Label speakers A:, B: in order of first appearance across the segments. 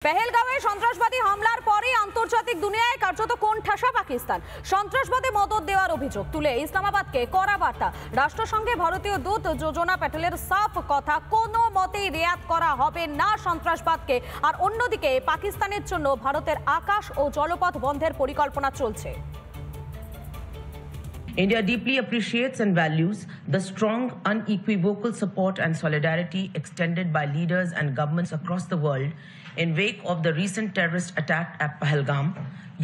A: পেহেলগাঁওয়ে সন্ত্রাসবাদী হামলার পরে আন্তর্জাতিক দুনিয়ায় কার্যত কোণঠাসা পাকিস্তান। সন্ত্রাসবাদে মদদ দেওয়ার অভিযোগ তুলে ইসলামাবাদকে কড়া বার্তা। রাষ্ট্রসংঘে ভারতীয় দূত যোজনা প্যাটেলের সাফ কথা, কোনো মতেই রেয়াত করা হবে না সন্ত্রাসবাদকে। আর অন্যদিকে পাকিস্তানের জন্য ভারতের আকাশ ও জলপথ বন্ধের পরিকল্পনা চলছে।
B: India deeply appreciates and values the strong, unequivocal support and solidarity extended by leaders and governments across the world in wake of the recent terrorist attack at Pahalgam,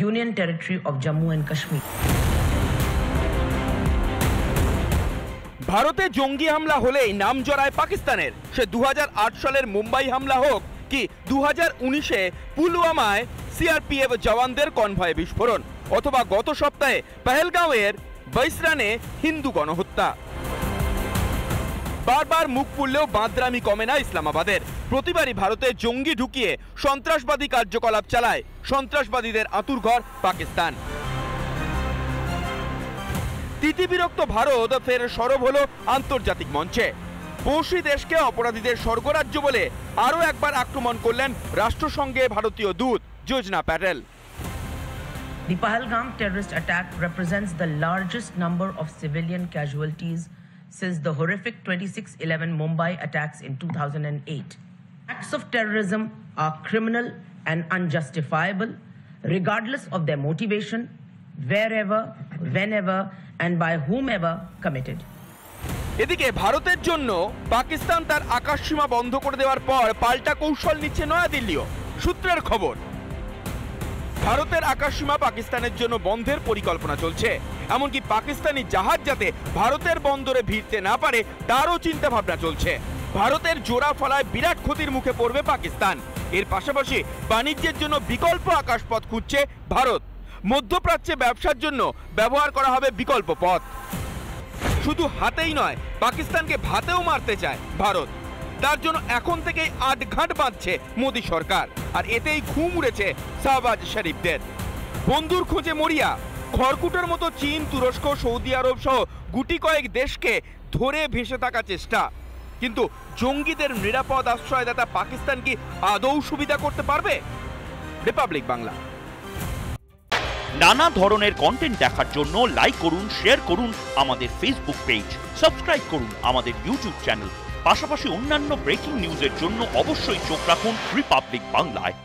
B: Union Territory of Jammu and Kashmir.
C: ভারতে জঙ্গি হামলা হলেই নাম জড়ায় পাকিস্তানের। সে 2008 সালের মুম্বাই হামলা হোক কি 2019-এ পুলওয়ামায় সিআরপিএফ জওয়ানদের কনভয়ে বিস্ফোরণ, অথবা গত সপ্তাহে পেহেলগাঁওয়ের বৈসরানে হিন্দু গণহত্যা। বারবার মুখ পুড়লেও বাঁদরামি কমে না ইসলামাবাদের। প্রতিবারই ভারতে জঙ্গি ঢুকিয়ে সন্ত্রাসবাদী কার্যকলাপ চালায় সন্ত্রাসবাদীদের আঁতুড়ঘর পাকিস্তান। তিতিবিরক্ত ভারত ফের সরব হলো আন্তর্জাতিক মঞ্চে। পড়শি দেশকে অপরাধীদের স্বর্গরাজ্য বলে আরও একবার আক্রমণ করলেন রাষ্ট্রসংঘে ভারতীয় দূত যোজনা Patel.
B: The Pahalgam terrorist attack represents the largest number of civilian casualties since the horrific 26/11 Mumbai attacks in 2008. Acts of terrorism are criminal and unjustifiable, regardless of their motivation, wherever, whenever, and by whomever committed.
C: এদিকে ভারতের জন্য পাকিস্তান তার আকাশসীমা বন্ধ করে দেওয়ার পর পাল্টা কৌশল নিচ্ছে নয়াদিল্লিও। সূত্রের খবর, ভারতের আকাশসীমা পাকিস্তানের জন্য বন্ধের পরিকল্পনা চলছে। এমনকি পাকিস্তানি জাহাজ যাতে ভারতের বন্দরে ভিড়তে না পারে তারও চিন্তা ভাবনা চলছে। ভারতের জোড়া ফলায় বিরাট ক্ষতির মুখে পড়বে পাকিস্তান। এর পাশাপাশি বাণিজ্যের জন্য বিকল্প আকাশপথ খুঁজছে ভারত। মধ্যপ্রাচ্যে ব্যবসার জন্য ব্যবহার করা হবে বিকল্প পথ। শুধু হাতেই নয়, পাকিস্তানকে ভাতেও মারতে চায় ভারত। তার জন্য এখন থেকেই আটঘাট বাঁধছে মোদী সরকার। আর এতেই ঘুম উড়েছে শাহবাজ শরীফদের। বন্ধুর খোঁজে মরিয়া খড়কুটোর মতো চীন, তুরস্ক, সৌদি আরব সহ গুটি কয়েক দেশকে ধরে ভেসে থাকা চেষ্টা। কিন্তু জঙ্গিদের নিরাপদ আশ্রয়দাতা পাকিস্তান কি আদৌ সুবিধা করতে পারবে? রিপাবলিক বাংলা।
D: নানা ধরনের কন্টেন্ট দেখার জন্য লাইক করুন, শেয়ার করুন আমাদের ফেসবুক পেজ, সাবস্ক্রাইব করুন আমাদের ইউটিউব চ্যানেল। পাশাপাশি অন্যান্য ব্রেকিং নিউজের জন্য অবশ্যই চোখ রাখুন রিপাবলিক বাংলায়।